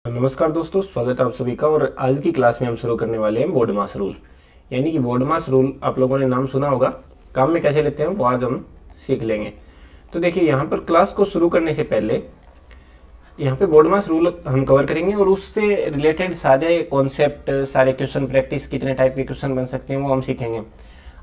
नमस्कार दोस्तों, स्वागत है आप सभी का। और आज की क्लास में हम शुरू करने वाले हैं बोर्डमास रूल। यानी कि बोर्डमास रूल आप लोगों ने नाम सुना होगा, काम में कैसे लेते हैं वो आज हम सीख लेंगे। तो देखिए, यहाँ पर क्लास को शुरू करने से पहले यहाँ पे बोर्डमास रूल हम कवर करेंगे और उससे रिलेटेड सारे कॉन्सेप्ट, सारे क्वेश्चन प्रैक्टिस, कितने टाइप के क्वेश्चन बन सकते हैं वो हम सीखेंगे।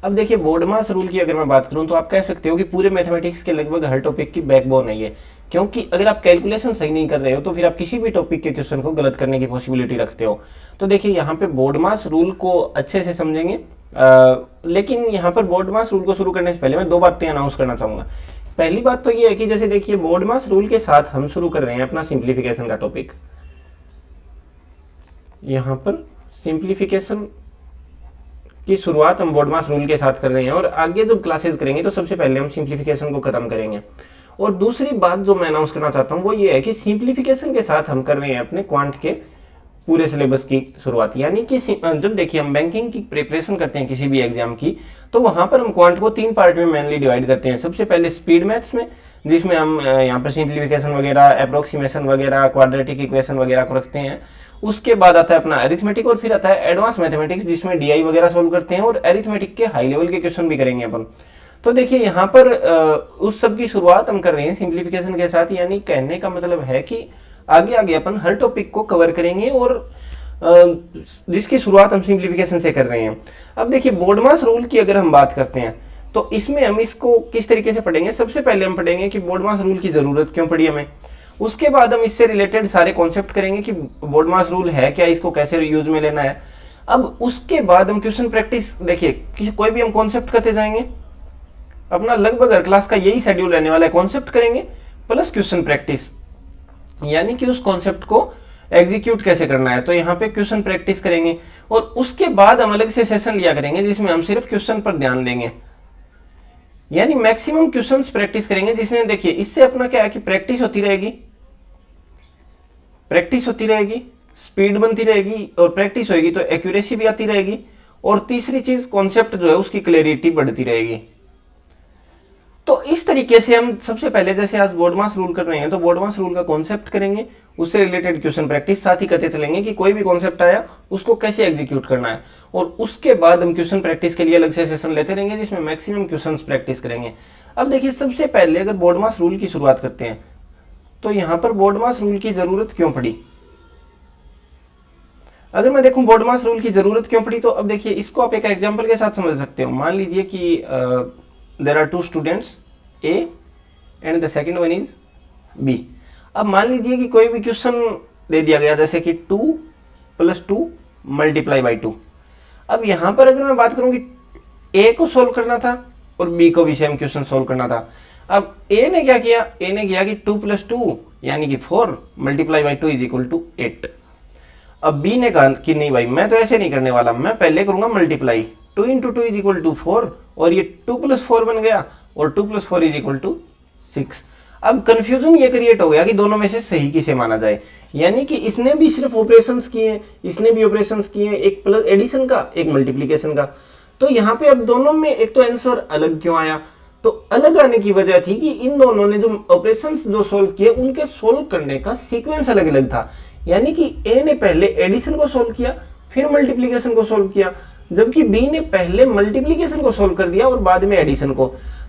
अब देखिए, बोर्डमास रूल की अगर मैं बात करूँ तो आप कह सकते हो कि पूरे मैथमेटिक्स के लगभग हर टॉपिक की बैकबोन है ये। क्योंकि अगर आप कैलकुलेशन सही नहीं कर रहे हो तो फिर आप किसी भी टॉपिक के क्वेश्चन को गलत करने की पॉसिबिलिटी रखते हो। तो देखिए, यहाँ पे बोर्डमास रूल को अच्छे से समझेंगे। लेकिन यहाँ पर बोर्डमास रूल को शुरू करने से पहले मैं दो बातें अनाउंस करना चाहूंगा। पहली बात तो ये है कि जैसे देखिए, बोर्डमास रूल के साथ हम शुरू कर रहे हैं अपना सिंप्लीफिकेशन का टॉपिक। यहाँ पर सिंप्लीफिकेशन की शुरुआत हम बोर्डमास रूल के साथ कर रहे हैं और आगे जब क्लासेस करेंगे तो सबसे पहले हम सिंप्लीफिकेशन को खत्म करेंगे। और दूसरी बात जो मैं अनाउंस करना चाहता हूं वो ये है कि सिंप्लीफिकेशन के साथ हम कर रहे हैं अपने क्वांट के पूरे सिलेबस की शुरुआत। यानी कि जब देखिए हम बैंकिंग की प्रिपरेशन करते हैं किसी भी एग्जाम की, तो वहां पर हम क्वांट को 3 पार्ट में मेनली डिवाइड करते हैं। सबसे पहले स्पीड मैथ्स में, जिसमें हम यहाँ पर सिंप्लीफिकेशन वगैरह, अप्रोक्सीमेशन वगैरह, क्वाड्रेटिक इक्वेशन वगैरह को रखते हैं। उसके बाद आता है अपना अरिथमेटिक और फिर आता है एडवांस मैथमेटिक्स, जिसमें डीआई वगैरह सोल्व करते हैं और अरिथमेटिक के हाई लेवल के क्वेश्चन भी करेंगे अपन। तो देखिए, यहाँ पर उस सब की शुरुआत हम कर रहे हैं सिंप्लीफिकेशन के साथ। यानी कहने का मतलब है कि आगे आगे अपन हर टॉपिक को कवर करेंगे और जिसकी शुरुआत हम सिंप्लीफिकेशन से कर रहे हैं। अब देखिए, बोर्डमास रूल की अगर हम बात करते हैं तो इसमें हम इसको किस तरीके से पढ़ेंगे। सबसे पहले हम पढ़ेंगे कि बोर्डमास रूल की जरूरत क्यों पड़ी हमें। उसके बाद हम इससे रिलेटेड सारे कॉन्सेप्ट करेंगे कि बोर्डमास रूल है क्या, इसको कैसे यूज में लेना है। अब उसके बाद हम क्वेश्चन प्रैक्टिस, देखिए कोई भी हम कॉन्सेप्ट करते जाएंगे, अपना लगभग हर क्लास का यही शेड्यूल रहने वाला है। कॉन्सेप्ट करेंगे प्लस क्वेश्चन प्रैक्टिस, यानी कि उस कॉन्सेप्ट को एग्जीक्यूट कैसे करना है। तो यहाँ पे क्वेश्चन प्रैक्टिस करेंगे और उसके बाद हम अलग से सेशन लिया करेंगे जिसमें हम सिर्फ क्वेश्चन पर ध्यान देंगे। यानी मैक्सिमम क्वेश्चंस प्रैक्टिस करेंगे, जिसने देखिए इससे अपना क्या है कि प्रैक्टिस होती रहेगी, स्पीड बनती रहेगी और प्रैक्टिस होगी तो एक्यूरेसी भी आती रहेगी। और तीसरी चीज, कॉन्सेप्ट जो है उसकी क्लैरिटी बढ़ती रहेगी। तो इस तरीके से हम सबसे पहले, जैसे आज बोर्डमास रूल कर रहे हैं तो बोर्डमास रूल का कॉन्सेप्ट करेंगे, उससे रिलेटेड क्वेश्चन प्रैक्टिस साथ ही करते चलेंगे कि कोई भी कॉन्सेप्ट आया उसको कैसे एग्जीक्यूट करना है। और उसके बाद हम क्वेश्चन प्रैक्टिस के लिए अलग से सेशन लेते रहेंगे जिसमें मैक्सिमम क्वेश्चन प्रैक्टिस करेंगे। अब देखिए, सबसे पहले अगर बोर्डमास रूल की शुरुआत करते हैं तो यहां पर बोर्डमास रूल की जरूरत क्यों पड़ी। अगर मैं देखूं बोर्डमास रूल की जरूरत क्यों पड़ी, तो अब देखिए इसको आप एक एग्जांपल के साथ समझ सकते हो। मान लीजिए कि there are 2 students A and the second one is B. अब मान लीजिए कि कोई भी क्वेश्चन दे दिया गया, जैसे कि 2 + 2 × 2। अब यहां पर अगर मैं बात करूं कि ए को सोल्व करना था और बी को भी सेम क्वेश्चन सोल्व करना था। अब ए ने क्या किया, ए ने किया कि 2 + 2 यानी कि 4 × 2 = 8। अब बी ने कहा कि नहीं भाई, मैं तो ऐसे नहीं करने वाला, मैं पहले करूंगा मल्टीप्लाई। 2 × 2 = 4 और ये 2 + 4 बन गया और 2 + 4 = 6। अब कंफ्यूजन ये क्रिएट हो गया कि दोनों में से सही किसे माना जाए। यानी कि इसने भी सिर्फ ऑपरेशंस किए, इसने भी ऑपरेशंस किए, एक प्लस एडिशन का, एक मल्टीप्लिकेशन का। तो यहाँ पे अब दोनों में एक तो आंसर अलग क्यों आया, तो अलग आने की वजह थी कि इन दोनों ने जो ऑपरेशंस जो सोल्व किए उनके सोल्व करने का सीक्वेंस अलग अलग था। यानी कि ए ने पहले एडिशन को सोल्व किया फिर मल्टीप्लिकेशन को सोल्व किया, जबकि बी ने पहले मल्टीप्लिकेशन को सोल्व कर दिया और बाद में एडिशन को।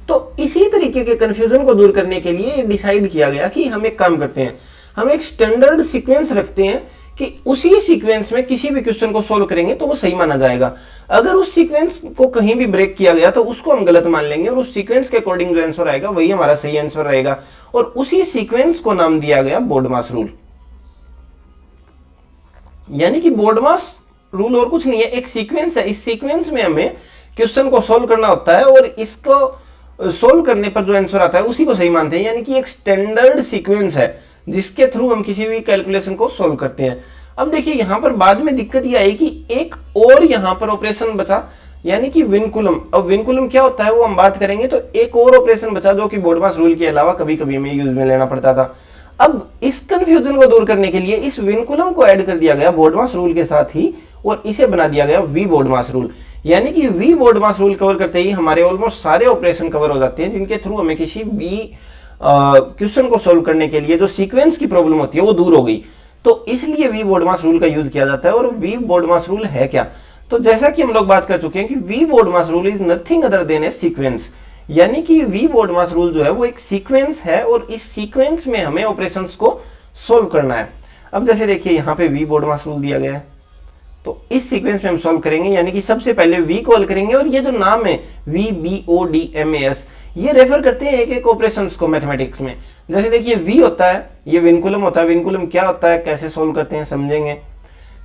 तो इसी तरीके के कंफ्यूजन को दूर करने के लिए डिसाइड किया गया कि हम एक काम करते हैं, हम एक स्टैंडर्ड सीक्वेंस रखते हैं कि उसी सीक्वेंस में किसी भी क्वेश्चन को सोल्व करेंगे तो वो सही माना जाएगा। अगर उस सीक्वेंस को कहीं भी ब्रेक किया गया तो उसको हम गलत मान लेंगे और उस सीक्वेंस के अकॉर्डिंग जो आंसर आएगा वही हमारा सही आंसर रहेगा। और उसी सीक्वेंस को नाम दिया गया बोर्डमास रूल। यानी कि बोर्डमास रूल और कुछ नहीं है, एक सीक्वेंस है। इस सीक्वेंस में हमें क्वेश्चन को सोल्व करना होता है और इसको सोल्व करने पर जो आंसर आता है उसी को सही मानते हैं। यानी कि एक स्टैंडर्ड सीक्वेंस है जिसके थ्रू हम किसी भी कैलकुलेशन को सोल्व करते हैं। अब देखिए, यहां पर बाद में दिक्कत यह आई कि एक और यहां पर ऑपरेशन बचा, यानी कि विनकुलम। अब विनकुलम क्या होता है वो हम बात करेंगे। तो एक और ऑपरेशन बचा जो कि बोर्डमास रूल के अलावा कभी कभी हमें यूज में लेना पड़ता था। अब इस कंफ्यूजन को दूर करने के लिए इस विनकुलम को ऐड कर दिया गया बोर्डमास रूल के साथ ही और इसे बना दिया गया वी बोर्डमास रूल। यानी कि वी बोर्डमास रूल कवर करते ही हमारे ऑलमोस्ट सारे ऑपरेशन कवर हो जाते हैं जिनके थ्रू हमें किसी भी क्वेश्चन को सोल्व करने के लिए जो सीक्वेंस की प्रॉब्लम होती है वो दूर हो गई। तो इसलिए वी बोडमास रूल का यूज किया जाता है। और वी बोडमास रूल है क्या? तो जैसा कि हम लोग बात कर चुके हैं कि we BODMAS rule is nothing other than a sequence, यानी कि वी बोडमास रूल जो है वो एक सीक्वेंस है और इस सीक्वेंस में हमें ऑपरेशंस को सोल्व करना है। अब जैसे देखिए यहाँ पे वी बोडमास रूल दिया गया है, तो इस सीक्वेंस में हम सॉल्व करेंगे, यानी कि सबसे पहले वी कॉल करेंगे और ये जो नाम है VBODMAS ये रेफर करते हैं एक एक ऑपरेशंस को मैथमेटिक्स में। जैसे देखिए वी होता है, ये विनकुलम होता है, विनकुलम क्या होता है, कैसे सोल्व करते हैं समझेंगे।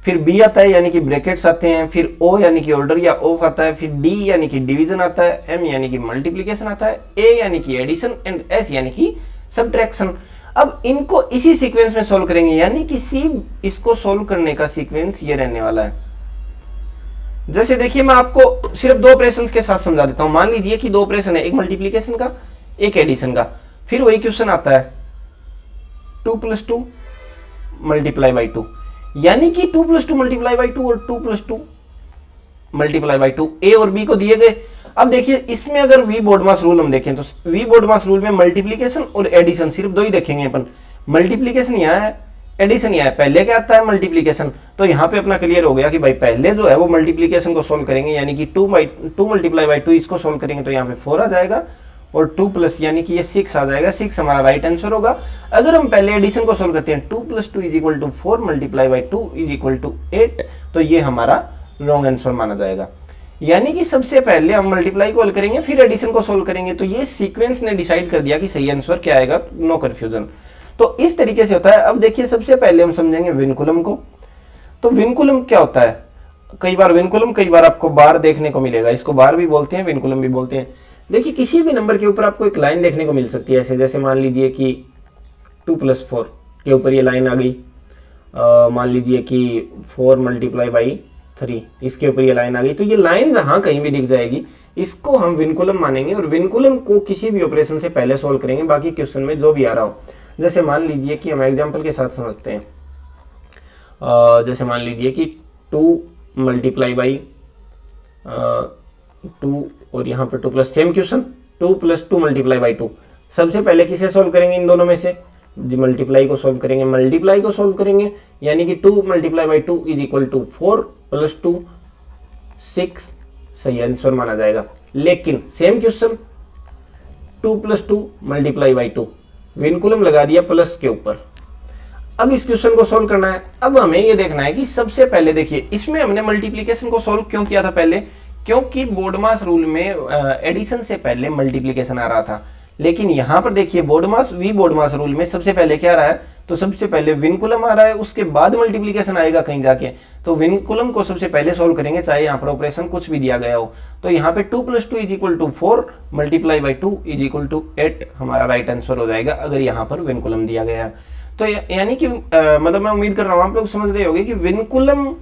फिर बी आता है यानी कि ब्रैकेट्स आते हैं, फिर ओ यानी कि ऑर्डर या ऑफ आता है, फिर डी यानी कि डिवीजन आता है, एम यानी कि मल्टीप्लिकेशन आता है, ए यानी कि एडिशन एंड एस यानी कि सब्ट्रैक्शन। अब इनको इसी सीक्वेंस में सोल्व करेंगे, यानी कि सी इसको सोल्व करने का सीक्वेंस ये रहने वाला है। जैसे देखिए मैं आपको सिर्फ दो ऑपरेशंस के साथ समझा देता हूं। मान लीजिए कि दो ऑपरेशन है, एक मल्टीप्लिकेशन का एक एडिशन का। फिर वही क्वेश्चन आता है 2 + 2 × 2, यानी कि 2 + 2 × 2 और 2 + 2 × 2 ए और बी को दिए गए। अब देखिए इसमें अगर वी बोडमास रूल हम देखें तो वी बोडमास रूल में मल्टीप्लिकेशन और एडिशन सिर्फ दो ही देखेंगे अपन। मल्टीप्लिकेशन यहाँ है, एडिशन यहाँ है। पहले क्या आता है मल्टीप्लिकेशन, तो यहाँ पे अपना क्लियर हो गया कि भाई पहले जो है वो मल्टीप्लिकेशन को सोल्व करेंगे, यानी कि 2 × 2 इसको सोल्व करेंगे तो यहाँ पे 4 आ जाएगा और 2 प्लस यानी कि ये 6 आ जाएगा। 6 हमारा राइट आंसर होगा। अगर हम पहले एडिशन को सोल्व करते हैं 2 + 2 = 4 × 2 = 8, तो ये हमारा रॉन्ग आंसर माना जाएगा। यानी कि सबसे पहले हम मल्टीप्लाई को हल करेंगे फिर एडिशन को सोल्व करेंगे, तो ये सीक्वेंस ने डिसाइड कर दिया कि सही आंसर क्या आएगा, नो कंफ्यूजन। तो इस तरीके से होता है। अब देखिए सबसे पहले हम समझेंगे विनकुलम को। तो विनकुलम क्या होता है? कई बार विनकुलम, कई बार आपको बार देखने को मिलेगा, इसको बार भी बोलते हैं, विनकुलम भी बोलते हैं। देखिए किसी भी नंबर के ऊपर आपको एक लाइन देखने को मिल सकती है ऐसे, जैसे मान लीजिए कि 2 + 4 के ऊपर ये लाइन आ गई। मान लीजिए कि 4 × 3 इसके ऊपर ये लाइन आ गई। तो ये लाइन जहां कहीं भी दिख जाएगी इसको हम विनकुलम मानेंगे और विनकुलम को किसी भी ऑपरेशन से पहले सोल्व करेंगे, बाकी क्वेश्चन में जो भी आ रहा हो। जैसे मान लीजिए कि हम एग्जांपल के साथ समझते हैं। जैसे मान लीजिए कि 2 × 2 और यहाँ पर 2 प्लस, सेम क्वेश्चन 2 + 2 × 2। सबसे पहले किसे सोल्व करेंगे? इन दोनों में से मल्टीप्लाई को सोल्व करेंगे। मल्टीप्लाई को सोल्व करेंगे यानी कि 2 × 2 = 4 + 2 6 सही आंसर माना जाएगा। लेकिन सेम क्वेश्चन 2 + 2 × 2 विनकुलम लगा दिया प्लस के ऊपर। अब इस क्वेश्चन को सोल्व करना है। अब हमें ये देखना है कि सबसे पहले देखिए इसमें हमने मल्टीप्लिकेशन को सोल्व क्यों किया था पहले, क्योंकि बोडमास रूल में एडिशन से पहले मल्टीप्लिकेशन आ रहा था। लेकिन यहाँ पर देखिए वी बोडमास रूल में सबसे पहले क्या आ रहा है, तो सबसे पहले विनकुलम आ रहा है, उसके बाद मल्टीप्लिकेशन आएगा कहीं जाके। तो विनकुलम को सबसे पहले सोल्व करेंगे, चाहे यहाँ पर ऑपरेशन कुछ भी दिया गया हो। तो यहाँ पे 2 + 2 = 4 × 2 = 8 हमारा राइट आंसर हो जाएगा, अगर यहाँ पर विनकुलम दिया गया है। तो यानी कि मतलब मैं उम्मीद कर रहा हूँ आप लोग समझ रहे होंगे कि विनकुलम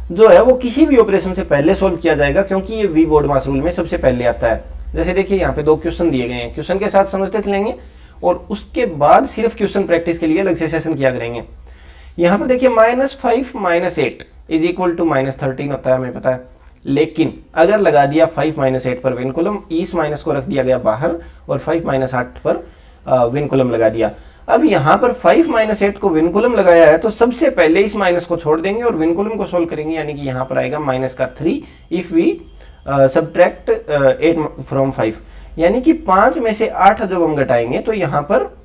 जो है वो किसी भी ऑपरेशन से पहले सोल्व किया जाएगा, क्योंकि ये वी बोडमास रूल में सबसे पहले आता है। जैसे देखिए यहाँ पे दो क्वेश्चन दिए गए हैं, क्वेश्चन के साथ समझते चलेंगे और उसके बाद सिर्फ क्वेश्चन प्रैक्टिस के लिए अलग से सेशन किया करेंगे। यहाँ पर देखिए -5 - 8 = -13 होता है, हमें पता है। लेकिन अगर लगा दिया 5 - 8 पर विनकुलम, इस माइनस को रख दिया गया बाहर और 5 - 8 पर विनकुलम लगा दिया। अब यहाँ पर 5 - 8 को विनकुलम लगाया है, तो सबसे पहले इस माइनस को छोड़ देंगे और विनकुलम को सोल्व करेंगे, यानी कि यहाँ पर आएगा -3 इफ वी सब्ट्रैक्ट 8 फ्रॉम 5, यानी कि 5 में से 8 जब हम घटाएंगे तो यहाँ पर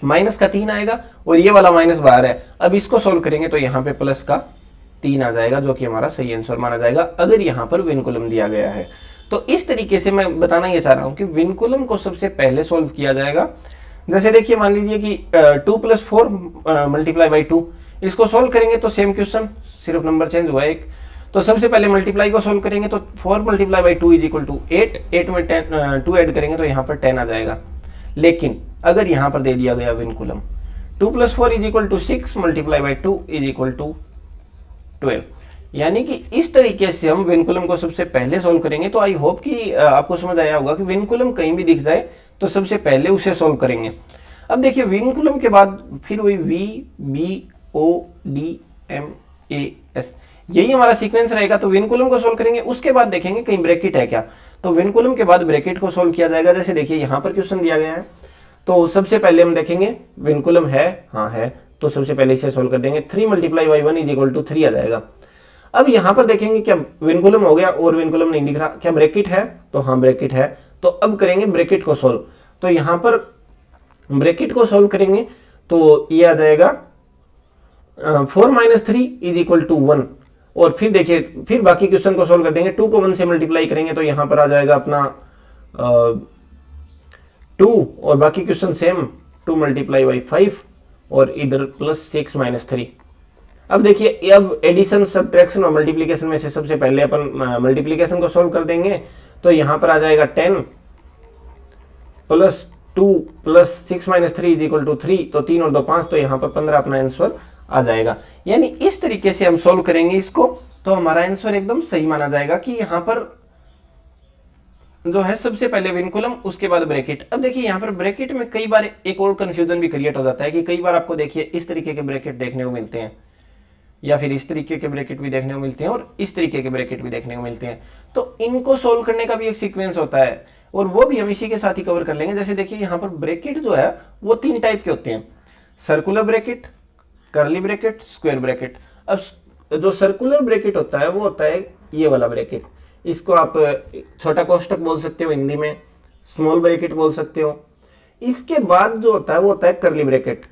-3 आएगा और ये वाला माइनस बाहर है। अब इसको सोल्व करेंगे तो यहाँ पे +3 आ जाएगा, जो कि हमारा सही आंसर माना जाएगा अगर यहाँ पर विनकुलम दिया गया है। तो इस तरीके से मैं बताना ये चाह रहा हूँ कि विनकुलम को सबसे पहले सोल्व किया जाएगा। जैसे देखिए मान लीजिए कि 2 + 4 × 2 इसको सोल्व करेंगे तो सेम क्वेश्चन, सिर्फ नंबर चेंज हुआ एक। तो सबसे पहले मल्टीप्लाई को सोल्व करेंगे तो 4 × 2 = 8, 8 में 2 ऐड करेंगे तो यहाँ पर 10 आ जाएगा। लेकिन अगर यहाँ पर दे दिया गया विनकुलम 2 + 4 = 6 × 2 = 12, यानी कि इस तरीके से हम विनकुलम को सबसे पहले सोल्व करेंगे। तो आई होप कि आपको समझ आया होगा कि विनकुलम कहीं भी दिख जाए तो सबसे पहले उसे सोल्व करेंगे। अब देखिए विनकुलम के बाद फिर वही VBODMAS यही हमारा सीक्वेंस रहेगा। तो विनकुलम को सोल्व करेंगे, उसके बाद देखेंगे कहीं ब्रैकेट है क्या। तो विनकुलम के बाद ब्रैकेट को सोल्व किया जाएगा। जैसे देखिए यहाँ पर क्वेश्चन दिया गया है, तो सबसे पहले हम देखेंगे विनकुलम है, हाँ है, तो सबसे पहले इसे सोल्व कर देंगे। 3 multiply by 1 is equal to 3 आ जाएगा। अब यहाँ पर देखेंगे क्या विनकुलम हो गया और विनकुलम नहीं दिख रहा, क्या ब्रैकेट है? तो हाँ ब्रैकेट है। तो अब करेंगे ब्रैकेट को सोल्व। तो यहाँ पर ब्रैकेट को सोल्व करेंगे तो ये आ जाएगा 4 माइनस 3 इज इक्वल टू 1। और फिर देखिए फिर बाकी क्वेश्चन को सोल्व कर देंगे। 2 को 1 से मल्टीप्लाई करेंगे तो यहाँ पर आ जाएगा अपना 2 और बाकी क्वेश्चन सेम 2 मल्टीप्लाई बाई 5 और इधर प्लस 6 माइनस 3। अब देखिए अब एडिशन सब्ट्रैक्शन और मल्टीप्लिकेशन में से सबसे पहले अपन मल्टीप्लिकेशन को सोल्व कर देंगे। तो यहाँ पर आ जाएगा 10 plus 2 plus 6 minus 3 is equal to 3। तो 3 और 2 5, तो यहाँ पर 15 अपना आंसर आ जाएगा। यानी इस तरीके से हम सोल्व करेंगे इसको तो हमारा आंसर एकदम सही माना जाएगा कि यहाँ पर जो है सबसे पहले विनकुलम उसके बाद ब्रैकेट। अब देखिए यहाँ पर ब्रैकेट में कई बार एक और कंफ्यूजन भी क्रिएट हो जाता है कि कई बार आपको देखिए इस तरीके के ब्रैकेट देखने को मिलते हैं या फिर इस तरीके के ब्रैकेट भी देखने को मिलते हैं और इस तरीके के ब्रैकेट भी देखने को मिलते हैं। तो इनको सोल्व करने का भी एक सीक्वेंस होता है और वो भी हम इसी के साथ ही कवर कर लेंगे। जैसे देखिए यहाँ पर ब्रैकेट जो है वो 3 टाइप के होते हैं, circular bracket, curly bracket, square bracket. अब जो सर्कुलर ब्रैकेट होता है वो होता है ये वाला ब्रैकेट, इसको आप छोटा कोष्टक बोल सकते हो, हिंदी में स्मॉल ब्रैकेट बोल सकते हो। इसके बाद जो होता है वो होता है कर्ली ब्रैकेट,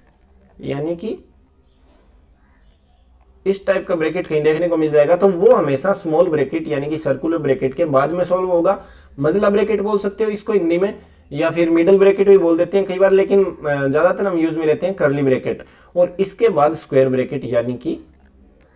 यानी कि इस टाइप का ब्रैकेट कहीं देखने को मिल जाएगा तो वो हमेशा स्मॉल ब्रैकेट यानी कि सर्कुलर ब्रैकेट के बाद में सॉल्व होगा। मजला ब्रैकेट बोल सकते हो इसको हिंदी में, या फिर मिडल ब्रैकेट भी बोल देते हैं कई बार, लेकिन ज्यादातर हम यूज में लेते हैं कर्ली ब्रैकेट। और इसके बाद स्क्वायर ब्रैकेट यानी कि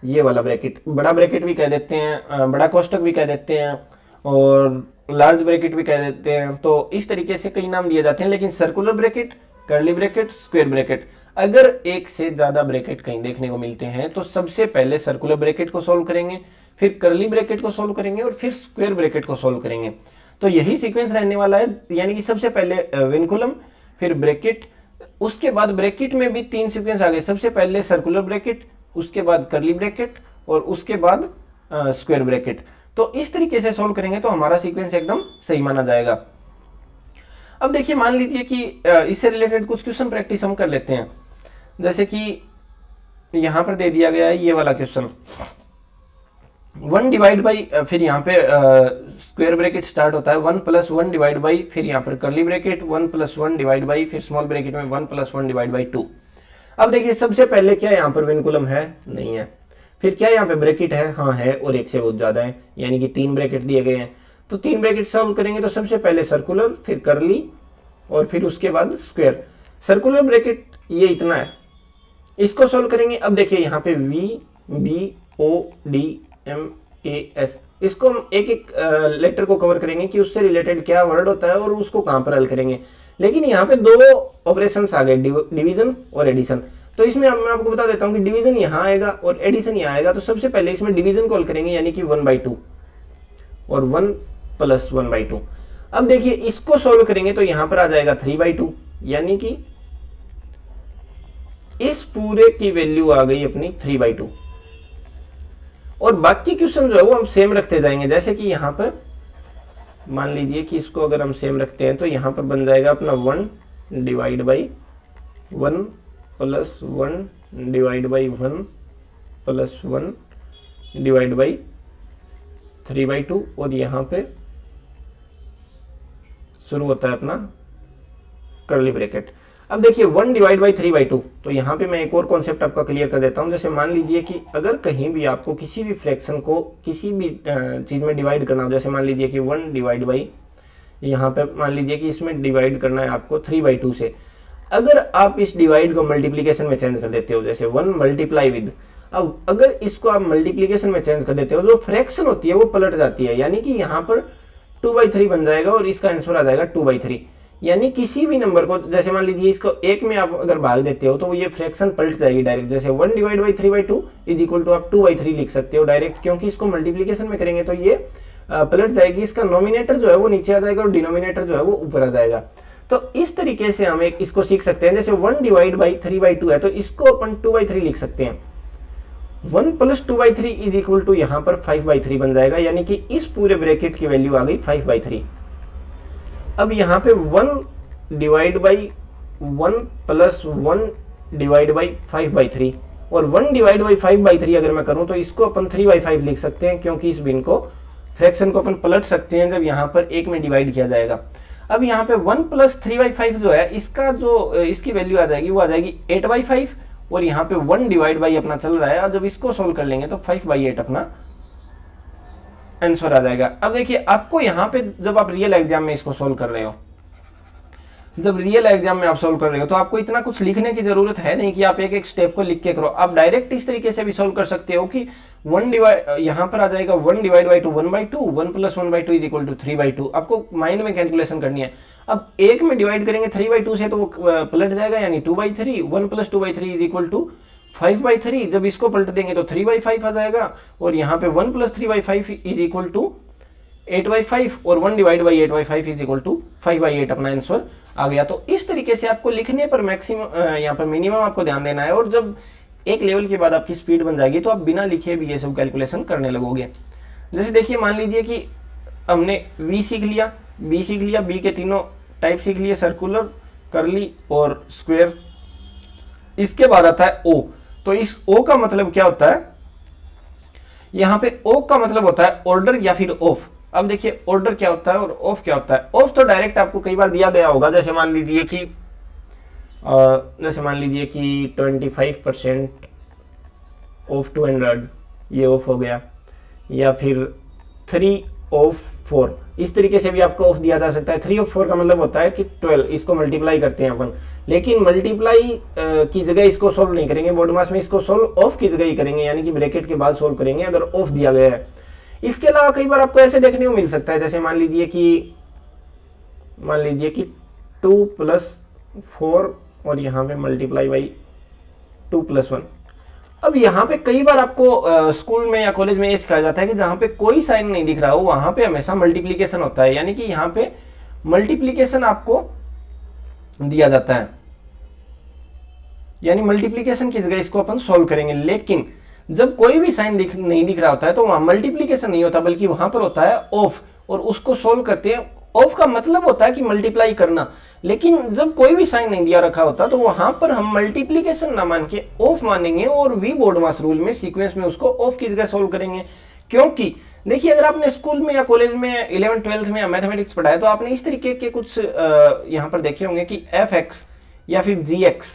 ये वाला ब्रैकेट, बड़ा ब्रैकेट भी कह देते हैं, बड़ा कोष्टक भी कह देते हैं और लार्ज ब्रैकेट भी कह देते हैं। तो इस तरीके से कई नाम दिए जाते हैं, लेकिन circular bracket, curly bracket, square bracket, अगर एक से ज्यादा ब्रैकेट कहीं देखने को मिलते हैं तो सबसे पहले सर्कुलर ब्रैकेट को सोल्व करेंगे, फिर कर्ली ब्रैकेट को सोल्व करेंगे और फिर स्क्वायर ब्रैकेट को सोल्व करेंगे। तो यही सीक्वेंस रहने वाला है, यानी कि सबसे पहले विनकुलम, फिर ब्रैकेट, उसके बाद ब्रैकेट में भी 3 सीक्वेंस आ गए। सबसे पहले सर्कुलर ब्रैकेट, उसके बाद कर्ली ब्रैकेट और उसके बाद स्क्वायर ब्रैकेट। तो इस तरीके से सोल्व करेंगे तो हमारा सीक्वेंस एकदम सही माना जाएगा। अब देखिए मान लीजिए कि इससे रिलेटेड कुछ क्वेश्चन प्रैक्टिस हम कर लेते हैं। जैसे कि यहां पर दे दिया गया है ये वाला क्वेश्चन, 1 डिवाइड बाई, फिर यहाँ पे स्क्वायर ब्रैकेट स्टार्ट होता है 1 प्लस 1 डिवाइड बाई, फिर यहाँ पर curly bracket 1 plus 1 divide by, फिर स्मॉल ब्रैकेट में 1 प्लस 1 डिवाइड बाई 2। अब देखिए सबसे पहले क्या यहाँ पर विनकुलम है? नहीं है। फिर क्या यहाँ पे ब्रैकेट है? हाँ है, और एक से बहुत ज्यादा है, यानी कि 3 ब्रैकेट दिए गए हैं। तो 3 ब्रैकेट सॉल्व करेंगे तो सबसे पहले सर्कुलर, फिर कर्ली और फिर उसके बाद स्क्वायर। सर्कुलर ब्रैकेट ये इतना है, इसको सोल्व करेंगे। अब देखिए यहाँ पे V B O D M A S, इसको हम एक एक लेटर को कवर करेंगे कि उससे रिलेटेड क्या वर्ड होता है और उसको कहाँ पर हल करेंगे। लेकिन यहाँ पे 2 ऑपरेशंस आ गए, डिवीजन और एडिशन। तो इसमें अब मैं आपको बता देता हूँ कि डिवीजन यहाँ आएगा और एडिशन यहाँ आएगा। तो सबसे पहले इसमें डिवीजन कॉल करेंगे, यानी कि 1/2 और 1 प्लस 1/2। अब देखिए इसको सोल्व करेंगे तो यहाँ पर आ जाएगा 3/2, यानी कि इस पूरे की वैल्यू आ गई अपनी 3/2। और बाकी क्वेश्चन जो है वो हम सेम रखते जाएंगे। जैसे कि यहाँ पर मान लीजिए कि इसको अगर हम सेम रखते हैं तो यहाँ पर बन जाएगा अपना 1 divide by 1 plus 1 divide by 1 plus 1 divide by 3/2। और यहाँ पे शुरू होता है अपना कर्ली ब्रैकेट। अब देखिए 1 डिवाइड बाई 3/2, तो यहाँ पे मैं एक और कॉन्सेप्ट आपका क्लियर कर देता हूँ। जैसे मान लीजिए कि अगर कहीं भी आपको किसी भी फ्रैक्शन को किसी भी चीज़ में डिवाइड करना हो, जैसे मान लीजिए कि 1 डिवाइड बाई, यहाँ पे मान लीजिए कि इसमें डिवाइड करना है आपको 3/2 से। अगर आप इस डिवाइड को मल्टीप्लीकेशन में चेंज कर देते हो, जैसे 1 मल्टीप्लाई विद, अब अगर इसको आप मल्टीप्लीकेशन में चेंज कर देते हो, जो फ्रैक्शन होती है वो पलट जाती है, यानी कि यहाँ पर 2/3 बन जाएगा और इसका आंसर आ जाएगा 2/3। यानी किसी भी नंबर को, जैसे मान लीजिए इसको 1 में आप अगर भाग देते हो तो ये फ्रैक्शन पलट जाएगी डायरेक्ट। जैसे 1 divide by 3/2 is equal to आप 2/3 लिख सकते हो डायरेक्ट, क्योंकि इसको मल्टीप्लीकेशन में करेंगे तो ये पलट जाएगी। इसका नोमिनेटर जो है वो नीचे आ जाएगा और डिनोमिनेटर जो है वो ऊपर आ जाएगा। तो इस तरीके से हम एक इसको सीख सकते हैं। जैसे 1 डिवाइड बाई 3/2 है तो इसको अपन 2/3 लिख सकते हैं। 1 प्लस 2/3 इज इक्वल टू यहाँ पर 5/3 बन जाएगा, यानी कि इस पूरे ब्रैकेट की वैल्यू आ गई 5/3। अब यहाँ पे 1 divide by 1 plus 1 divide by 5/3, और 1 डिवाइड बाई 5/3 अगर मैं करूं तो इसको अपन 3/5 लिख सकते हैं, क्योंकि इस भिन्न को फ्रैक्शन को अपन पलट सकते हैं जब यहाँ पर एक में डिवाइड किया जाएगा। अब यहाँ पे 1 प्लस 3/5 जो है इसका जो इसकी वैल्यू आ जाएगी वो आ जाएगी 8/5, और यहाँ पे 1 डिवाइड बाई अपना चल रहा है, और जब इसको सोल्व कर लेंगे तो 5/8 अपना आंसर आ जाएगा। अब देखिए आपको यहाँ पे जब आप रियल एग्जाम में इसको सोल्व कर रहे हो, जब रियल एग्जाम में आप सोल्व कर रहे हो तो आपको इतना कुछ लिखने की जरूरत है नहीं कि आप एक एक स्टेप को लिख के करो। आप डायरेक्ट इस तरीके से भी सोल्व कर सकते हो कि 1 डिवाइड यहाँ पर आ जाएगा 1 divide by 2 1/2, 1 plus 1/2 is equal to 3/2। आपको माइंड में कैलकुलेशन करनी है। अब एक में डिवाइड करेंगे 3/2 से तो वो पलट जाएगा, यानी 2/3, 1 प्लस 2/3 इज इक्वल टू 5/3। जब इसको पलट देंगे तो 3/5 आ जाएगा, और यहाँ पे 1 प्लस 3/5 इज इक्वल टू 8/5, और 1 divide by 8/5 is equal to 5/8 अपना आंसर आ गया। तो इस तरीके से आपको लिखने पर मैक्सिमम यहाँ पर मिनिमम आपको ध्यान देना है, और जब एक लेवल के बाद आपकी स्पीड बन जाएगी तो आप बिना लिखे भी ये सब कैलकुलेशन करने लगोगे। जैसे देखिए मान लीजिए कि हमने V सीख लिया, B सीख लिया, B के तीनों टाइप सीख लिए, सर्कुलर, कर्ली और स्क्वायर। इसके बाद आता है O। तो इस O का मतलब क्या होता है, यहाँ पे O का मतलब होता है ऑर्डर या फिर ऑफ। अब देखिए ऑर्डर क्या होता है और ऑफ क्या होता है। ऑफ तो डायरेक्ट आपको कई बार दिया गया होगा, जैसे मान लीजिए कि 25% ऑफ 200, ये ऑफ हो गया, या फिर 3 ऑफ 4, इस तरीके से भी आपको ऑफ दिया जा सकता है। 3 ऑफ 4 का मतलब होता है कि 12, इसको मल्टीप्लाई करते हैं अपन, लेकिन मल्टीप्लाई की जगह इसको सोल्व नहीं करेंगे बोर्ड मास में, इसको सोल्व ऑफ की जगह ही करेंगे, यानी कि ब्रैकेट के बाद सोल्व करेंगे अगर ऑफ दिया गया है। इसके अलावा कई बार आपको ऐसे देखने को मिल सकता है, जैसे मान लीजिए कि 2 प्लस 4 और यहाँ पे मल्टीप्लाई बाई 2 प्लस 1। अब यहाँ पे कई बार आपको स्कूल में या कॉलेज में ये सिखाया जाता है कि जहाँ पे कोई साइन नहीं दिख रहा हो वहां पे हमेशा मल्टीप्लीकेशन होता है, यानी कि यहाँ पे मल्टीप्लीकेशन आपको दिया जाता है, यानी मल्टीप्लीकेशन की जगह इसको अपन सोल्व करेंगे। लेकिन जब कोई भी साइन नहीं दिख रहा होता है तो वहां मल्टीप्लीकेशन नहीं होता, बल्कि वहां पर होता है ऑफ, और उसको सोल्व करते हैं। ऑफ का मतलब होता है कि मल्टीप्लाई करना, लेकिन जब कोई भी साइन नहीं दिया रखा होता तो वहां पर हम मल्टीप्लीकेशन ना मान के ऑफ मानेंगे, और वी बोर्ड मास रूल में सीक्वेंस में उसको ऑफ की जगह सोल्व करेंगे। क्योंकि देखिए अगर आपने स्कूल में या कॉलेज में 11th 12th में मैथमेटिक्स पढ़ा है तो आपने इस तरीके के कुछ यहाँ पर देखे होंगे कि fx या फिर gx,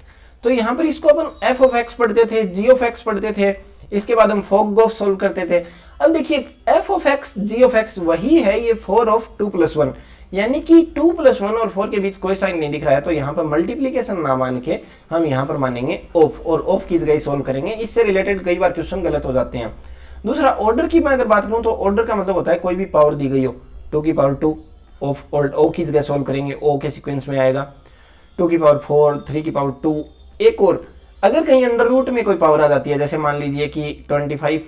तो यहाँ पर इसको अपन f ऑफ x पढ़ते थे, g ऑफ x पढ़ते थे, इसके बाद हम फोक सोल्व करते थे। अब देखिए f of x g of x वही है ये 4 ऑफ 2 प्लस 1, यानी कि 2 प्लस 1 और 4 के बीच कोई साइन नहीं दिख रहा है, तो यहाँ पर मल्टीप्लीकेशन ना मान के हम यहाँ पर मानेंगे ऑफ, और ऑफ की जगह सोल्व करेंगे। इससे रिलेटेड कई बार क्वेश्चन गलत हो जाते हैं। दूसरा ऑर्डर की मैं अगर बात करूं तो ऑर्डर का मतलब होता है कोई भी पावर दी गई हो, 2 की पावर 2 ऑफ ओ की जगह सोल्व करेंगे, ओ के सीक्वेंस में आएगा, 2 की पावर 4, 3 की पावर 2। एक और अगर कहीं अंडर रूट में कोई पावर आ जाती है, जैसे मान लीजिए कि 25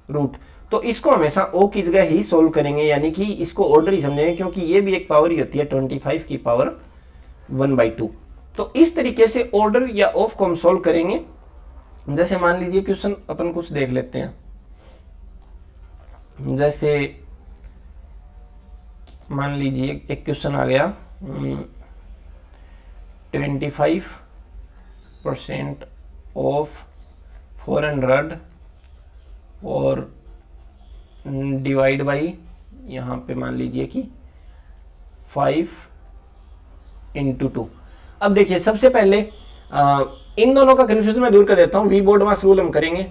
रूट, तो इसको हमेशा ओ की जगह ही सोल्व करेंगे, यानी कि इसको ऑर्डर ही समझेंगे, क्योंकि ये भी एक पावर ही होती है 25 की पावर 1/2। तो इस तरीके से ऑर्डर या ऑफ को हम सोल्व करेंगे। जैसे मान लीजिए क्वेश्चन अपन कुछ देख लेते हैं, जैसे मान लीजिए एक क्वेश्चन आ गया 25% ऑफ 400 और डिवाइड बाई यहाँ पे मान लीजिए कि 5 × 2। अब देखिए सबसे पहले इन दोनों का कन्फ्यूजन मैं दूर कर देता हूँ। वी बोर्ड मास रूल हम करेंगे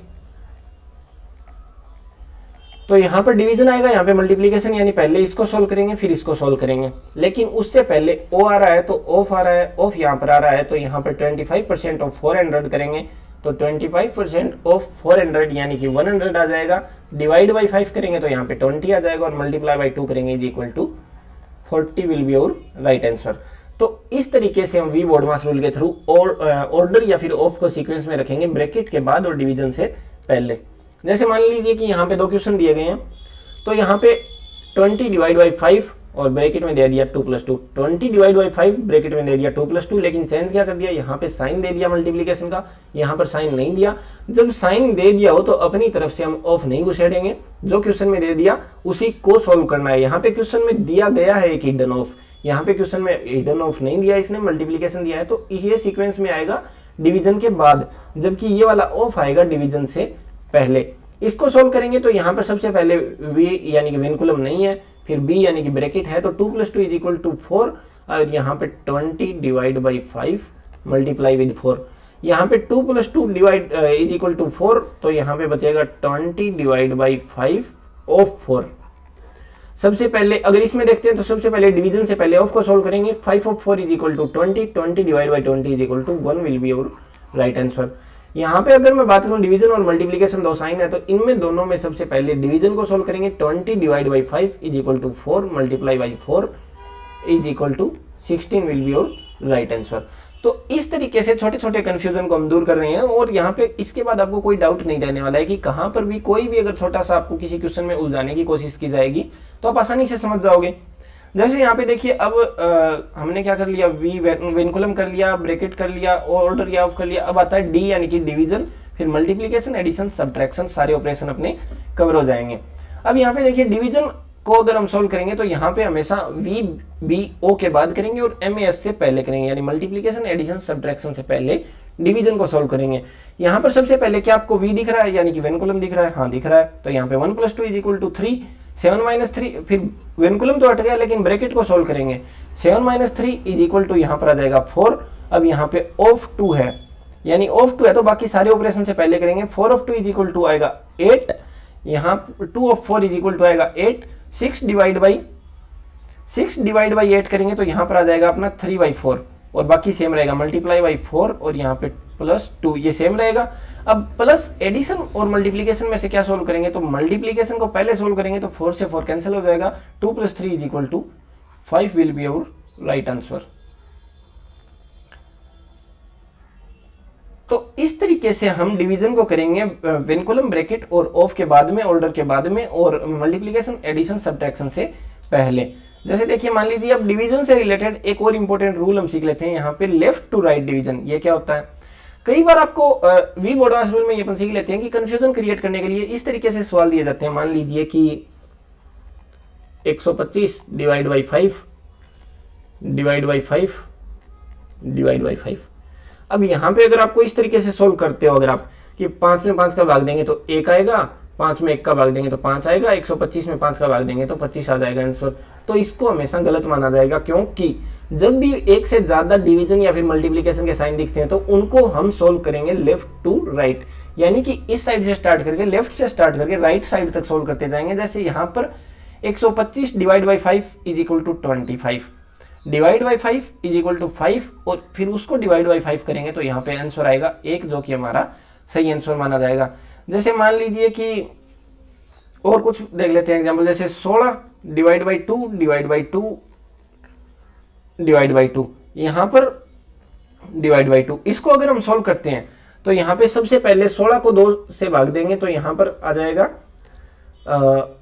तो यहाँ पर डिवीजन आएगा, यहाँ पे मल्टीप्लीकेशन, यानी पहले इसको सोल्व करेंगे फिर इसको सोल्व करेंगे। लेकिन उससे पहले ओ आ रहा है तो ऑफ आ रहा है, ऑफ यहाँ पर आ रहा है तो यहाँ पर 25% ऑफ 400 करेंगे, तो 25% ऑफ 400 यानी कि 100 आ जाएगा। डिवाइड बाई 5 करेंगे तो यहाँ पे 20 आ जाएगा, और मल्टीप्लाई बाई 2 करेंगे is equal to 40 will be our right answer. तो इस तरीके से हम वी बोर्ड मास रूल के थ्रू ऑर्डर या फिर ऑफ को सीक्वेंस में रखेंगे ब्रैकेट के बाद और डिवीजन से पहले। जैसे मान लीजिए कि यहाँ पे 2 क्वेश्चन दिए गए हैं, तो यहाँ पे 20 डिवाइड बाई 5 और ब्रैकेट में दे दिया 2 + 2, 20 डिवाइड बाई 5 ब्रैकेट में दे दिया 2 + 2, लेकिन चेंज क्या कर दिया, यहाँ पे साइन दे दिया मल्टीप्लीकेशन का, यहाँ पर साइन नहीं दिया। जब साइन दे दिया हो तो अपनी तरफ से हम ऑफ नहीं घुसेड़ेंगे, जो क्वेश्चन में दे दिया उसी को सोल्व करना है। यहाँ पे क्वेश्चन में दिया गया है एक हिडन ऑफ, यहाँ पे क्वेश्चन में हिडन ऑफ नहीं दिया, इसने मल्टीप्लीकेशन दिया है, तो इसी सीक्वेंस में आएगा डिवीजन के बाद, जबकि ये वाला ऑफ आएगा डिवीजन से पहले। इसको सोल्व करेंगे तो यहाँ पर सबसे पहले v यानी कि विनकुलम नहीं है, फिर b यानी कि ब्रैकेट है, तो 2 + 2 = 4 और यहाँ पे 20 डिवाइड बाई 5 मल्टीप्लाई विद 4। यहाँ पे 2 + 2 डिवाइड = 4, तो यहाँ पे बचेगा 20 डिवाइड बाई 5 ऑफ 4। सबसे पहले अगर इसमें देखते हैं तो सबसे पहले डिवीजन से पहले ऑफ को सोल्व करेंगे। 5 of 4 = 20, 20 divide by 20 = 1 will be our right answer. यहाँ पे अगर मैं बात करूँ डिवीजन और मल्टीप्लिकेशन दो साइन है, तो इनमें दोनों में सबसे पहले डिवीजन को सोल्व करेंगे। 20 divide by 5 = 4 multiply by 4 = 16 will be our right answer. तो इस तरीके से छोटे छोटे कंफ्यूजन को हम दूर कर रहे हैं, और यहाँ पे इसके बाद आपको कोई डाउट नहीं रहने वाला है कि कहाँ पर भी कोई भी अगर छोटा सा आपको किसी क्वेश्चन में उलझाने की कोशिश की जाएगी तो आप आसानी से समझ जाओगे। जैसे यहाँ पे देखिए, अब हमने क्या कर लिया, वी विनकुलम कर लिया, ब्रैकेट कर लिया, ऑर्डर या ऑफ कर लिया। अब आता है डी यानी कि डिवीजन, फिर मल्टीप्लिकेशन, एडिशन, सब्ट्रैक्शन, सारे ऑपरेशन अपने कवर हो जाएंगे। अब यहाँ पे देखिए डिवीजन को अगर हम सोल्व करेंगे तो यहाँ पे हमेशा वी बी ओ के बाद करेंगे और एम एस से पहले करेंगे, यानी मल्टीप्लिकेशन, एडिशन, सब्ट्रैक्शन से पहले डिवीजन को सोल्व करेंगे। यहाँ पर सबसे पहले क्या आपको v दिख रहा है, यानी कि विनकुलम दिख रहा है? हाँ दिख रहा है। तो यहाँ पे 1 + 2 = 3, 7 - 3, फिर विनकुलम तो हट गया लेकिन ब्रैकेट को सोल्व करेंगे। 7 - 3 = यहाँ पर आ जाएगा 4। अब यहाँ पे ऑफ 2 है, यानी ऑफ 2 है तो बाकी सारे ऑपरेशन से पहले करेंगे। 4 ऑफ 2 = आएगा 8, यहाँ 2 ऑफ 4 = आएगा 8। 6 डिवाइड बाई 8 करेंगे तो यहाँ पर आ जाएगा अपना 3/4, और बाकी सेम रहेगा, मल्टीप्लाई बाई 4 और यहाँ पे +2, ये सेम रहेगा। अब प्लस एडिशन और मल्टीप्लिकेशन में से क्या सोल्व करेंगे, तो मल्टीप्लिकेशन को पहले सोल्व करेंगे तो 4 से 4 कैंसिल हो जाएगा। 2 + 3 = 5 will be our right answer. तो इस तरीके से हम डिवीजन को करेंगे विनकुलम, ब्रैकेट और ऑफ के बाद में, ऑर्डर के बाद में, और मल्टीप्लिकेशन, एडिशन, सब्ट्रैक्शन से पहले। जैसे देखिए मान लीजिए अब डिवीजन से रिलेटेड एक और इंपॉर्टेंट रूल हम सीख लेते हैं यहाँ पे, लेफ्ट टू राइट डिवीजन। ये क्या होता है? कई बार आपको वी बोर्डवास रूल में ये अपन सीख लेते हैं कि कंफ्यूजन क्रिएट करने के लिए इस तरीके से सवाल दिए जाते हैं। मान लीजिए कि 125 divide by 5 divide by 5 divide by 5। अब यहाँ पे अगर आपको इस तरीके से सोल्व करते हो, अगर आप कि 5 में 5 का भाग देंगे तो 1 आएगा, 5 में 1 का भाग देंगे तो 5 आएगा, 125 में 5 का भाग देंगे तो 25 आ जाएगा आंसर। तो इसको हमेशा गलत माना जाएगा, क्योंकि जब भी एक से ज्यादा डिवीजन या फिर मल्टीप्लिकेशन के साइन दिखते हैं तो उनको हम सोल्व करेंगे लेफ्ट टू राइट, यानी कि इस साइड से स्टार्ट करके, लेफ्ट से स्टार्ट करके राइट साइड तक सोल्व करते जाएंगे। जैसे यहाँ पर 125 डिवाइड बाई 5 = 25, डिवाइड बाई 5 = 5, और फिर उसको डिवाइड बाई 5 करेंगे तो यहाँ पे आंसर आएगा 1, जो कि हमारा सही आंसर माना जाएगा। जैसे मान लीजिए कि और कुछ देख लेते हैं एग्जाम्पल, जैसे 16 divide by 2 divide by 2 divide by 2, यहाँ पर डिवाइड बाई 2। इसको अगर हम सॉल्व करते हैं तो यहाँ पे सबसे पहले 16 को 2 से भाग देंगे तो यहाँ पर आ जाएगा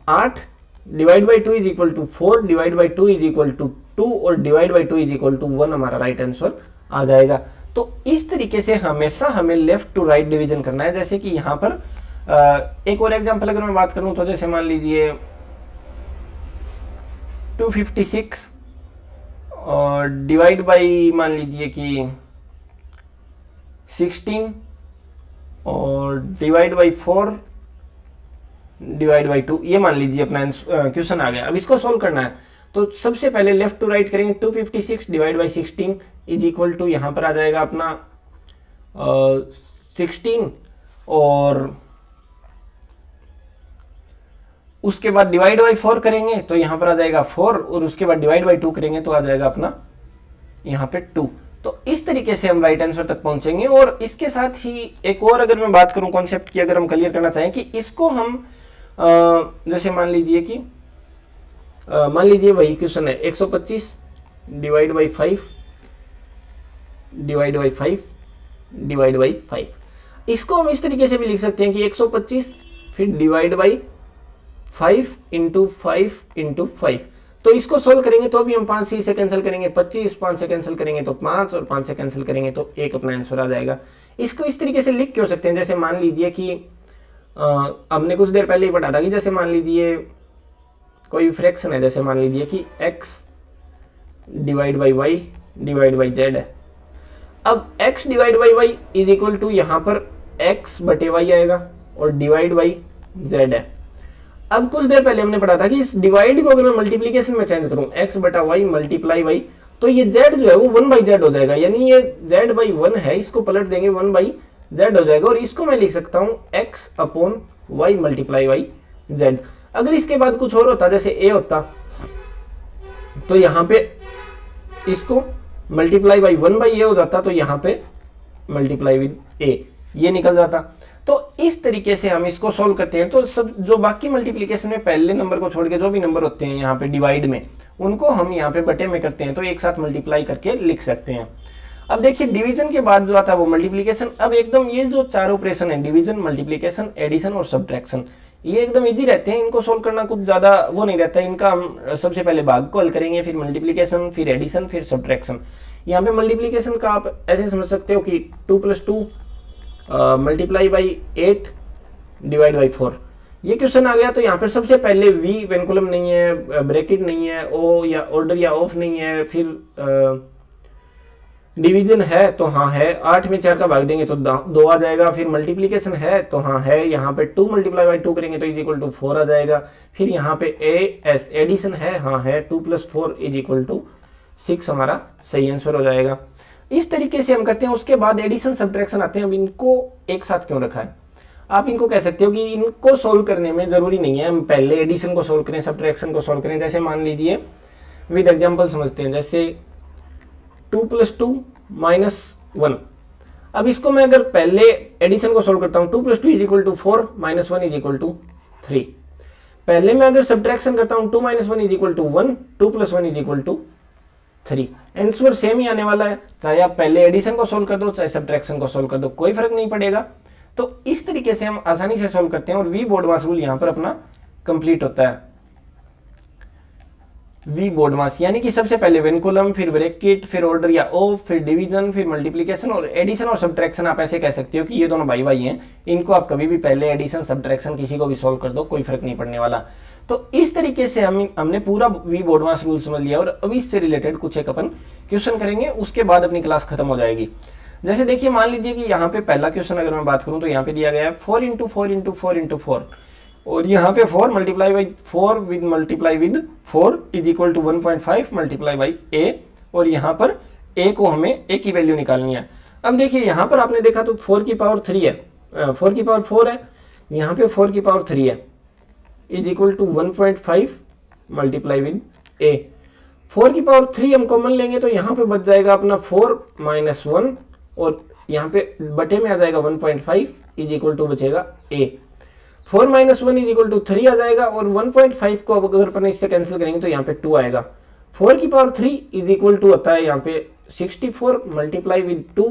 8, डिवाइड बाई 2 = 4, डिवाइड बाई 2 = 2, और डिवाइड बाई 2 = 1 हमारा राइट आंसर आ जाएगा। तो इस तरीके से हमेशा हमें लेफ्ट टू राइट डिवीजन करना है। जैसे कि यहाँ पर एक और एग्जांपल अगर मैं बात करूं तो जैसे मान लीजिए 256 और डिवाइड बाई मान लीजिए कि 16 और डिवाइड बाई 4 डिवाइड बाई 2, ये मान लीजिए अपना क्वेश्चन आ गया। अब इसको सोल्व करना है तो सबसे पहले लेफ्ट टू राइट करेंगे। 256 डिवाइड बाई 16 = यहाँ पर आ जाएगा अपना 16, और उसके बाद डिवाइड बाई 4 करेंगे तो यहाँ पर आ जाएगा 4, और उसके बाद डिवाइड बाई 2 करेंगे तो आ जाएगा अपना यहाँ पे 2। तो इस तरीके से हम राइट आंसर तक पहुंचेंगे। और इसके साथ ही एक और अगर मैं बात करूं कॉन्सेप्ट की, अगर हम क्लियर करना चाहें कि इसको हम जैसे मान लीजिए कि वही क्वेश्चन है 125 divide by 5 divide by 5 divide by 5। इसको हम इस तरीके से भी लिख सकते हैं कि 125 फिर डिवाइड बाई 5 × 5 × 5। तो इसको सोल्व करेंगे तो अभी हम 5 से कैंसिल करेंगे 25, 5 से कैंसिल करेंगे तो 5, और 5 से कैंसिल करेंगे तो 1 अपना आंसर आ जाएगा। इसको इस तरीके से लिख क्यों सकते हैं, जैसे मान लीजिए कि हमने कुछ देर पहले ही पढ़ा था कि जैसे मान लीजिए कोई फ्रैक्शन है, जैसे मान लीजिए कि x divide by y divide by z है। अब x divide by Y is equal to यहाँ पर x बटे वाई आएगा और डिवाइड बाई z है। अब कुछ देर पहले हमने पढ़ा था कि इस डिवाइड को अगर मैं मल्टीप्लीकेशन में चेंज करूं x बटा वाई मल्टीप्लाई वाई, तो ये z जो है वो 1 बाई जेड हो जाएगा, यानी ये z बाई 1 है, इसको पलट देंगे 1 बाई जेड हो जाएगा और इसको मैं लिख सकता हूं x upon Y multiply Y z। अगर इसके बाद कुछ और होता, जैसे a होता, तो यहाँ पे इसको मल्टीप्लाई बाई 1 बाई ए हो जाता, तो यहाँ पे मल्टीप्लाई विद a ये निकल जाता। तो इस तरीके से हम इसको सॉल्व करते हैं। तो सब जो बाकी मल्टीप्लिकेशन में पहले नंबर को छोड़ के जो भी नंबर होते हैं यहाँ पे डिवाइड में, उनको हम यहाँ पे बटे में करते हैं, तो एक साथ मल्टीप्लाई करके लिख सकते हैं। अब देखिए डिवीजन के बाद जो आता है वो मल्टीप्लिकेशन। अब एकदम ये जो चार ऑपरेशन है, डिवीजन, मल्टीप्लिकेशन, एडिशन और सब्ट्रैक्शन, ये एकदम इजी रहते हैं, इनको सोल्व करना कुछ ज्यादा वो नहीं रहता है। इनका हम सबसे पहले भाग को हल करेंगे, फिर मल्टीप्लिकेशन, फिर एडिशन, फिर सब्ट्रैक्शन। यहाँ पे मल्टीप्लिकेशन का आप ऐसे समझ सकते हो कि 2 + 2 मल्टीप्लाई बाई 8 डिवाइड बाई 4, ये क्वेश्चन आ गया। तो यहाँ पर सबसे पहले v वेनकुलम नहीं है, ब्रैकेट नहीं है, ओ या ऑर्डर या ऑफ नहीं है, फिर डिवीजन है तो हाँ है, 8 में 4 का भाग देंगे तो 2 आ जाएगा, फिर मल्टीप्लिकेशन है तो हाँ है, यहाँ पे 2 मल्टीप्लाई बाई 2 करेंगे तो इज इक्वल टू 4 आ जाएगा, फिर यहाँ पे एडिशन है, हाँ है, 2 + 4 इज इक्वल टू 6 हमारा सही आंसर हो जाएगा। इस तरीके से हम करते हैं। उसके बाद एडिशन सब्ट्रैक्शन आते हैं। अब इनको एक साथ क्यों रखा है, आप इनको कह सकते हो कि इनको सोल्व करने में जरूरी नहीं है हम पहले एडिशन को सोल्व करें, सब्ट्रैक्शन को सोल्व करें। जैसे मान लीजिए विद एग्जांपल समझते हैं, जैसे 2 + 2 - 1। अब इसको मैं अगर पहले एडिशन को सोल्व करता हूं, 2 + 2 is equal to 4 - 1 is equal to 3। पहले मैं अगर सब्ट्रैक्शन करता हूं, 2 - 1 is equal to 1, 2 + 1 is equal to 3। Answer same ही आने वाला है, चाहे आप पहले एडिशन को सोल्व कर दो चाहे सब्ट्रैक्शन को सोल्व कर दो, कोई फर्क नहीं पड़ेगा। तो इस तरीके से हम आसानी से सोल्व करते हैं और वी बोर्डमास रूल यहां पर अपना कंप्लीट होता है। वी बोर्डमास यानी कि सबसे पहले वेनकुलम, फिर ब्रैकेट, फिर ऑर्डर या ऑफ, फिर डिवीजन, फिर मल्टीप्लिकेशन और एडिशन और सब्ट्रैक्शन। आप ऐसे कह सकते हो कि ये दोनों भाई भाई हैं, इनको आप कभी भी पहले एडिशन सब्ट्रैक्शन किसी को भी सोल्व कर दो, कोई फर्क नहीं पड़ने वाला। तो इस तरीके से हमने पूरा वी बोर्डमास रूल समझ लिया और अब इससे रिलेटेड कुछ एक अपन क्वेश्चन करेंगे, उसके बाद अपनी क्लास खत्म हो जाएगी। जैसे देखिए मान लीजिए कि यहाँ पे पहला क्वेश्चन अगर मैं बात करूं तो यहाँ पे दिया गया है 4 × 4 × 4 × 4 और यहाँ पे 4 multiply by 4 with multiply with 4 is equal to 1.5 multiply by A, और यहाँ पर ए को हमें ए की वैल्यू निकालनी है। अब देखिए यहाँ पर आपने देखा तो 4 की पावर 3 है, 4 की पावर 4 है, यहाँ पे 4 की पावर 3 है, is equal to 1.5 multiply with A. 4 की पावर 3 हम कॉमन लेंगे तो यहाँ पे बच जाएगा अपना 4 - 1 और यहाँ पे बटे में आ जाएगा 1.5 इज इक्वल टू बचेगा a। 4 - 1 इज इक्वल टू 3 आ जाएगा और 1.5 को अब अगर अपन इससे कैंसिल करेंगे तो यहाँ पे 2 आएगा। 4 की पावर 3 इज इक्वल टू होता है यहाँ पे 64 multiply with 2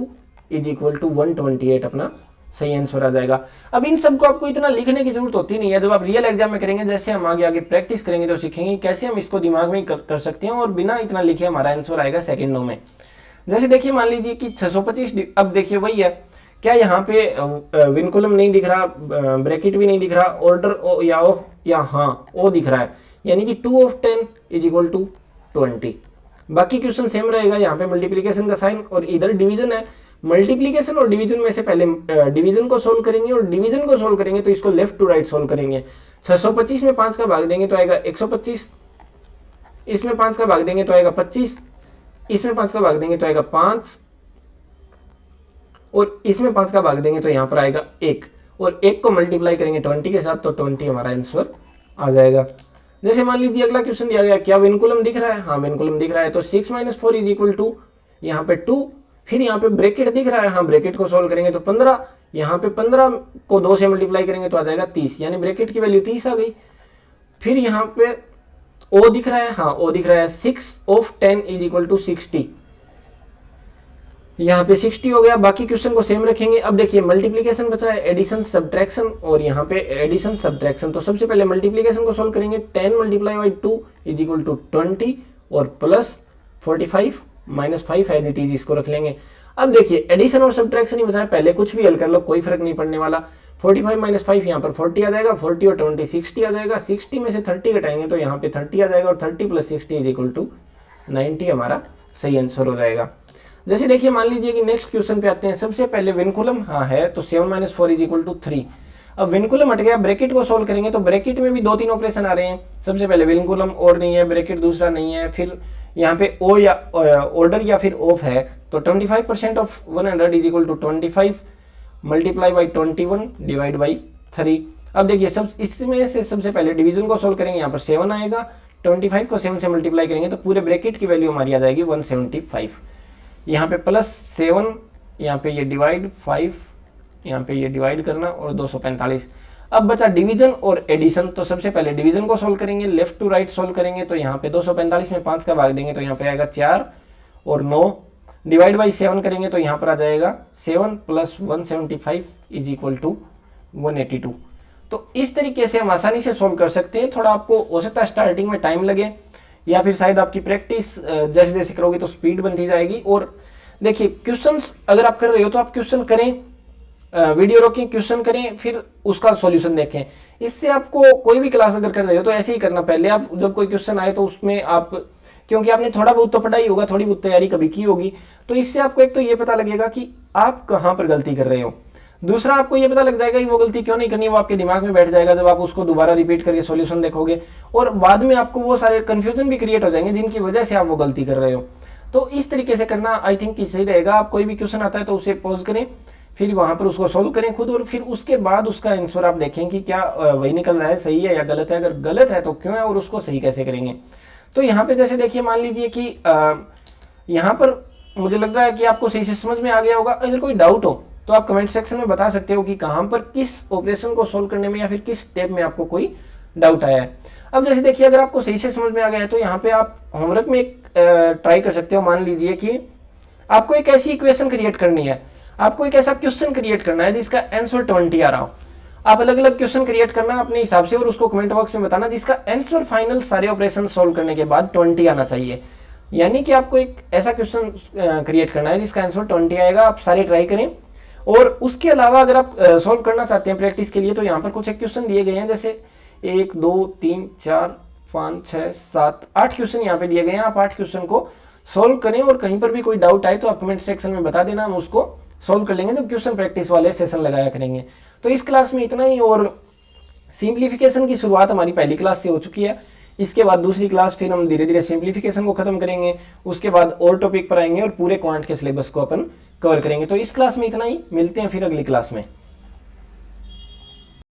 is equal to 128 अपना सही आंसर आ जाएगा। अब इन सबको आपको इतना लिखने की जरूरत होती नहीं है, जब आप रियल एग्जाम में करेंगे, जैसे हम आगे आगे प्रैक्टिस करेंगे तो सीखेंगे कैसे हम इसको दिमाग में कर सकते हैं और बिना इतना लिखे हमारा आंसर आएगा सेकेंडों में। जैसे देखिए मान लीजिए कि 625, अब देखिए वही है, क्या यहाँ पे विनकुलम नहीं दिख रहा, ब्रैकेट भी नहीं दिख रहा, ऑर्डर या ऑफ या हाँ ओ दिख रहा है, यानी कि 2 of 10 इज इक्वल टू 20। बाकी क्वेश्चन सेम रहेगा, यहाँ पे मल्टीप्लिकेशन का साइन और इधर डिवीजन है। मल्टीप्लिकेशन और डिवीजन में से पहले डिवीजन को सोल्व करेंगे और डिवीजन को सोल्व करेंगे तो इसको लेफ्ट टू राइट सोल्व करेंगे। 625 में 5 का भाग देंगे तो आएगा 125, इसमें 5 का भाग देंगे तो आएगा 25, इसमें 5 का भाग देंगे तो आएगा 5 और इसमें 5 का भाग देंगे तो यहाँ पर आएगा 1 और 1 को मल्टीप्लाई करेंगे 20 के साथ तो 20 हमारा आंसर आ जाएगा। जैसे मान लीजिए अगला क्वेश्चन दिया गया, क्या विनकुलम दिख रहा है, हाँ विनकुलम दिख रहा है, तो 6 - 4 इज इक्वल टू यहाँ पे 2, फिर यहाँ पे ब्रैकेट दिख रहा है, हाँ ब्रैकेट को सोल्व करेंगे तो 15, यहाँ पे 15 को 2 से मल्टीप्लाई करेंगे तो आ जाएगा 30, यानी ब्रैकेट की वैल्यू 30 आ गई। फिर यहाँ पे ओ दिख रहा है, हाँ ओ दिख रहा है, 6 of 10 इज इक्वल टू 60, यहाँ पे 60 हो गया। बाकी क्वेश्चन को सेम रखेंगे। अब देखिए मल्टीप्लिकेशन बचा है, एडिशन सब्ट्रैक्शन और यहाँ पे एडिशन सब्ट्रैक्शन। तो सबसे पहले मल्टीप्लिकेशन को सोल्व करेंगे, 10 multiply by 2 is equal to 20 और प्लस 45 - 5 एज इट इज, इसको रख लेंगे। अब देखिए एडिशन और सब्ट्रैक्शन ही बचा है, पहले कुछ भी हल कर लो, कोई फर्क नहीं पड़ने वाला। 45 - 5 यहाँ पर 40 आ जाएगा, 40 और 20 60 आ जाएगा, 60 में से 30 घटाएंगे तो यहाँ पे 30 आ जाएगा और 30 + 60 इज इक्वल टू 90 हमारा सही आंसर हो जाएगा। जैसे देखिए मान लीजिए कि नेक्स्ट क्वेश्चन पे आते हैं। सबसे पहले विनकुलम हाँ है तो 7 - 4 = 3। अब विनकुलम हट गया, ब्रैकेट को सोल्व करेंगे तो ब्रैकेट में भी 2-3 ऑपरेशन आ रहे हैं। सबसे पहले विनकुलम और नहीं है, ब्रैकेट दूसरा नहीं है, फिर यहाँ पे ओ या ऑर्डर या फिर ऑफ है तो 25% of 100 = 25 multiply by 21 divide by 3। अब देखिए सब इसमें से सबसे पहले डिवीजन को सोल्व करेंगे, यहाँ पर 7 आएगा, 25 को 7 से मल्टीप्लाई करेंगे तो पूरे ब्रैकेट की वैल्यू हमारी आ जाएगी 175। यहाँ पे +7, यहाँ पे ये डिवाइड 5, यहाँ पे ये डिवाइड करना और 245। अब बचा डिवीजन और एडिशन, तो सबसे पहले डिवीजन को सोल्व करेंगे, लेफ्ट टू राइट सोल्व करेंगे तो यहाँ पे 245 में 5 का भाग देंगे तो यहाँ पे आएगा 4 और 9, डिवाइड बाई 7 करेंगे तो यहाँ पर आ जाएगा 7 + 175 = 182। तो इस तरीके से हम आसानी से सोल्व कर सकते हैं। थोड़ा आपको हो सकता है स्टार्टिंग में टाइम लगे या फिर शायद आपकी प्रैक्टिस जैसे जैसे करोगे तो स्पीड बनती जाएगी। और देखिए क्वेश्चंस अगर आप कर रहे हो तो आप क्वेश्चन करें, वीडियो रोकें, क्वेश्चन करें, फिर उसका सॉल्यूशन देखें। इससे आपको कोई भी क्लास अगर कर रहे हो तो ऐसे ही करना, पहले आप जब कोई क्वेश्चन आए तो उसमें आप, क्योंकि आपने थोड़ा बहुत तो पढ़ा ही होगा, थोड़ी बहुत तैयारी कभी की होगी, तो इससे आपको एक तो ये पता लगेगा कि आप कहाँ पर गलती कर रहे हो। दूसरा आपको ये पता लग जाएगा कि वो गलती क्यों नहीं करनी, वो आपके दिमाग में बैठ जाएगा जब आप उसको दोबारा रिपीट करके सॉल्यूशन देखोगे। और बाद में आपको वो सारे कंफ्यूजन भी क्रिएट हो जाएंगे जिनकी वजह से आप वो गलती कर रहे हो। तो इस तरीके से करना आई थिंक कि सही रहेगा। आप कोई भी क्वेश्चन आता है तो उसे पॉज करें, फिर वहां पर उसको सोल्व करें खुद, और फिर उसके बाद उसका आंसर आप देखें कि क्या वही निकल रहा है, सही है या गलत है। अगर गलत है तो क्यों है और उसको सही कैसे करेंगे। तो यहाँ पे जैसे देखिए मान लीजिए कि यहाँ पर मुझे लग रहा है कि आपको सही से समझ में आ गया होगा। अगर कोई डाउट हो तो आप कमेंट सेक्शन में बता सकते हो कि कहाँ पर किस ऑपरेशन को सोल्व करने में या फिर किस स्टेप में आपको कोई डाउट आया है। अब जैसे देखिए अगर आपको सही से समझ में आ गया है तो यहाँ पे आप होमवर्क में एक ट्राई कर सकते हो। मान लीजिए कि आपको एक ऐसी इक्वेशन क्रिएट करनी है, आपको एक ऐसा क्वेश्चन क्रिएट करना है जिसका आंसर 20 आ रहा हो। आप अलग अलग क्वेश्चन क्रिएट करना अपने हिसाब से और उसको कमेंट बॉक्स में बताना जिसका आंसर फाइनल सारे ऑपरेशन सोल्व करने के बाद 20 आना चाहिए। यानी कि आपको एक ऐसा क्वेश्चन क्रिएट करना है जिसका आंसर 20 आएगा। आप सारे ट्राई करें। और उसके अलावा अगर आप सॉल्व करना चाहते हैं प्रैक्टिस के लिए तो यहाँ पर कुछ एक क्वेश्चन दिए गए हैं, जैसे 1 2 3 4 5 6 7 8 क्वेश्चन यहाँ पे दिए गए हैं। आप 8 क्वेश्चन को सॉल्व करें और कहीं पर भी कोई डाउट आए तो आप कमेंट सेक्शन में बता देना, हम उसको सॉल्व कर लेंगे जब क्वेश्चन प्रैक्टिस वाले सेशन लगाया करेंगे। तो इस क्लास में इतना ही। और सिंप्लीफिकेशन की शुरुआत हमारी पहली क्लास से हो चुकी है। इसके बाद दूसरी क्लास फिर हम धीरे धीरे सिंप्लीफिकेशन को खत्म करेंगे, उसके बाद और टॉपिक पर आएंगे और पूरे क्वांट के सिलेबस को अपन कवर करेंगे। तो इस क्लास में इतना ही, मिलते हैं फिर अगली क्लास में।